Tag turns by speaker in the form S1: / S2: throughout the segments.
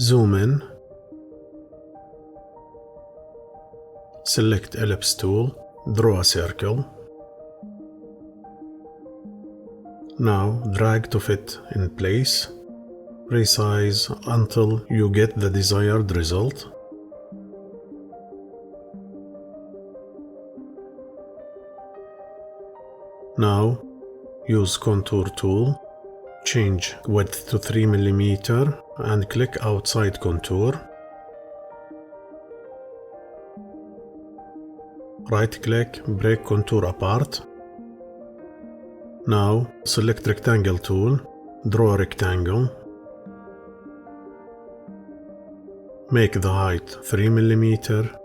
S1: Zoom in. Select Ellipse tool. Draw a circle. Now drag to fit in place. Resize until you get the desired result. Now use Contour tool. Change width to 3 mm and click outside contour. Right-click, break contour apart. Now select Rectangle tool. Draw a rectangle. Make the height 3 mm.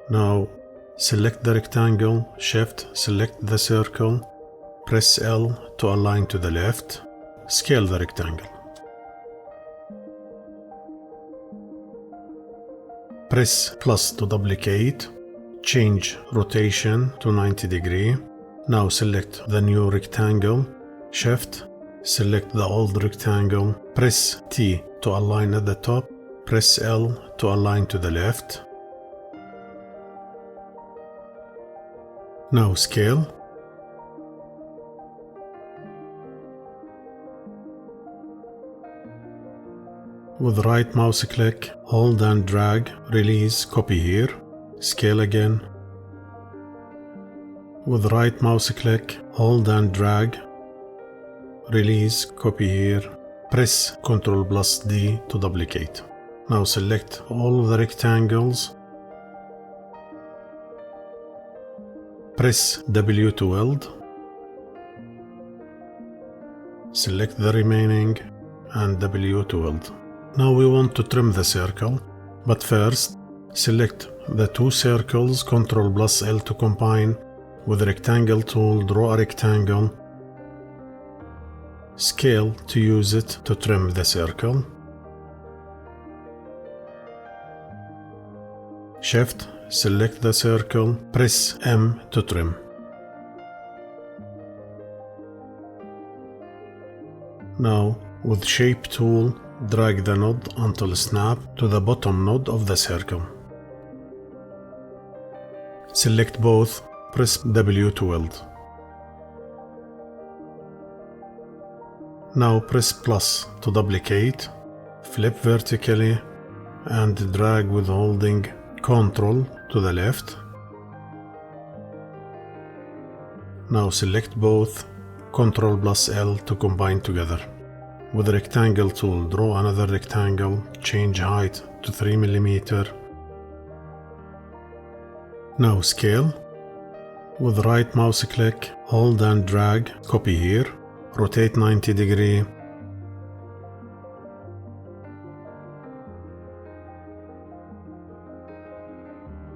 S1: Now select the rectangle, Shift, select the circle, press L to align to the left, scale the rectangle. Press plus to duplicate, change rotation to 90 degrees. Now select the new rectangle, Shift, select the old rectangle, press T to align at the top, press L to align to the left. Now scale. With right mouse click, hold and drag, release, copy here. Scale again. With right mouse click, hold and drag, release, copy here. Press Ctrl plus D to duplicate. Now select all of the rectangles. Press W to weld. Select the remaining and W to weld. Now we want to trim the circle, but first select the two circles, Ctrl plus L to combine. With Rectangle tool, draw a rectangle. Scale to use it to trim the circle. Shift, select the circle, press M to trim. Now, with Shape tool, drag the node until snap to the bottom node of the circle. Select both, press W to weld. Now press plus to duplicate, flip vertically, and drag with holding Ctrl to the left. Now select both, Ctrl plus L to combine together. With the Rectangle tool, draw another rectangle, change height to 3 mm. Now scale. With right mouse click, hold and drag, copy here, rotate 90 degrees.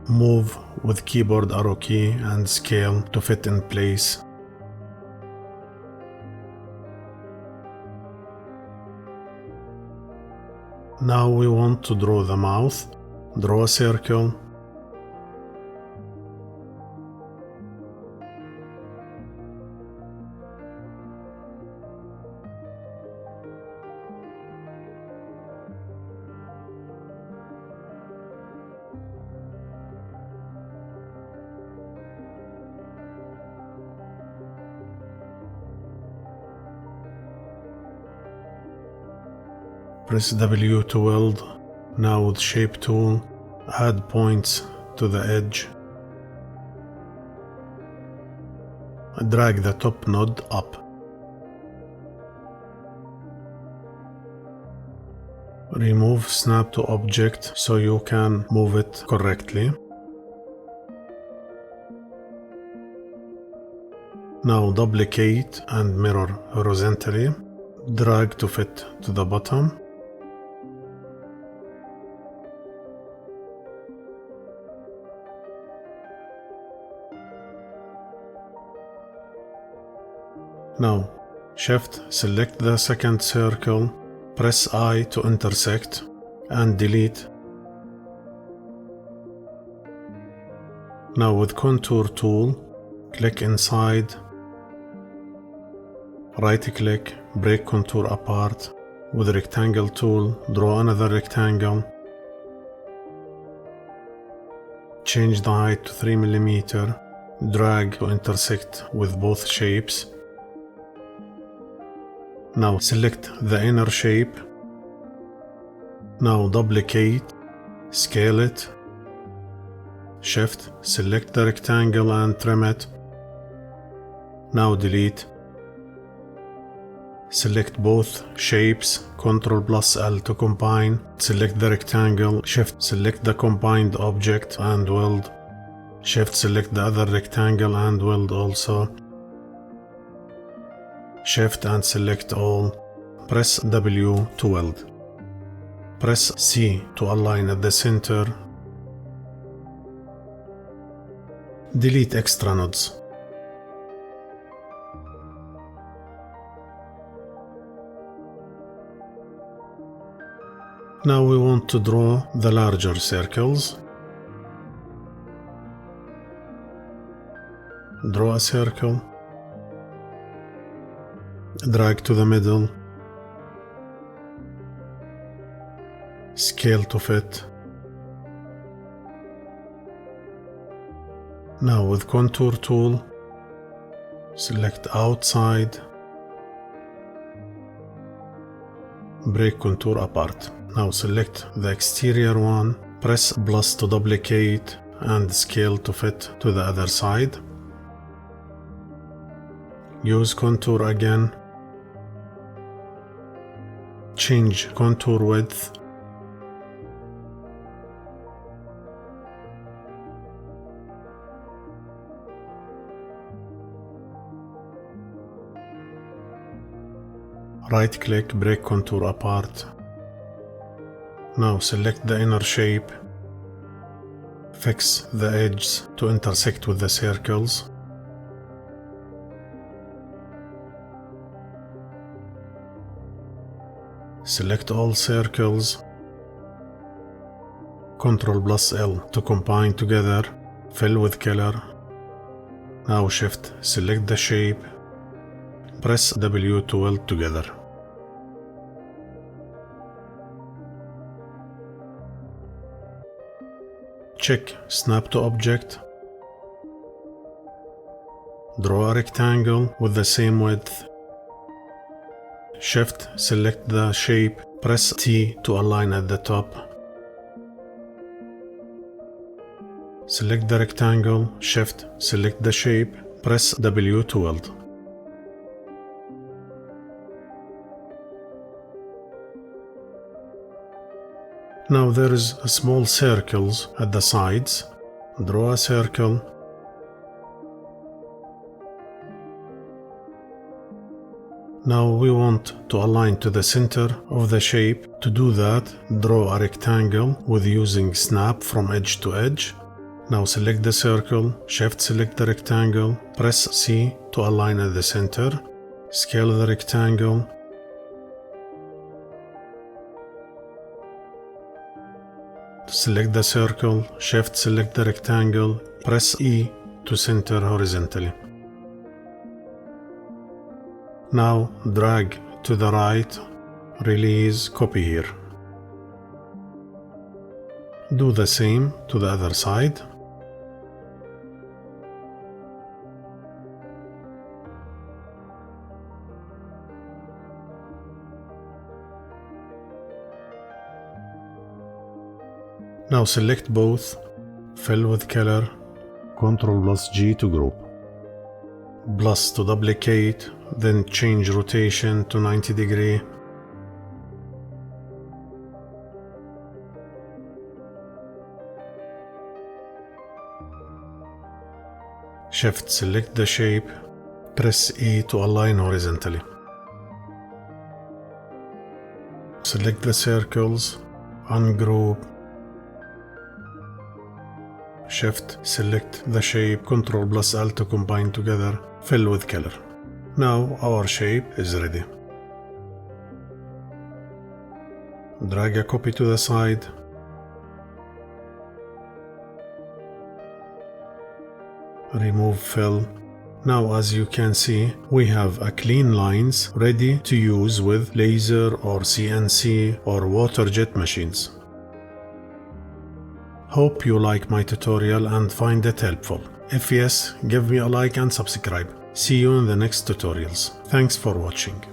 S1: Move with keyboard arrow key and scale to fit in place. Now we want to draw the mouth. Draw a circle. Press W to weld. Now with Shape tool, add points to the edge. Drag the top node up. Remove snap to object so you can move it correctly. Now duplicate and mirror horizontally. Drag to fit to the bottom. Now, Shift, select the second circle, press I to intersect, and delete. Now with Contour tool, click inside, right-click, break contour apart. with the rectangle tool, draw another rectangle. Change the height to 3 mm. Drag to intersect with both shapes. Now select the inner shape. Now duplicate, scale it. Shift, select the rectangle and trim it. Now delete. Select both shapes, Ctrl+L to combine. Select the rectangle, Shift, select the combined object and weld. Shift, select the other rectangle and weld also. Shift and select all. Press W to weld. Press C to align at the center. Delete extra nodes. Now we want to draw the larger circles. Draw a circle. Drag to the middle. Scale to fit. Now with contour tool, select outside. Break contour apart. Now select the exterior one, press plus to duplicate and scale to fit to the other side. Use contour again. Change contour width. Right click, break contour apart. Now select the inner shape. Fix the edges to intersect with the circles. Select all circles. Ctrl+L to combine together. Fill with color. Now Shift, select the shape. Press W to weld together. Check Snap to Object. Draw a rectangle with the same width. Shift, select the shape. Press T to align at the top. Select the rectangle. Shift, select the shape. Press W to weld. Now there is small circles at the sides. Draw a circle. Now we want to align to the center of the shape. To do that, draw a rectangle with using snap from edge to edge. Now select the circle, Shift select the rectangle, press C to align at the center. Scale the rectangle. Select the circle, Shift select the rectangle, press E to center horizontally. Now drag to the right, release, copy here. Do the same to the other side. Now select both, fill with color, Ctrl+G to group. Plus to duplicate, then change rotation to 90 degree. Shift select the shape, press E to align horizontally. Select the circles, ungroup. Shift select the shape, Ctrl+L to combine together, fill with color. Now our shape is ready. Drag a copy to the side. Remove fill. Now as you can see, we have a clean lines ready to use with laser or CNC or Waterjet machines. Hope you like my tutorial and find it helpful. If yes, give me a like and subscribe. See you in the next tutorials. Thanks for watching.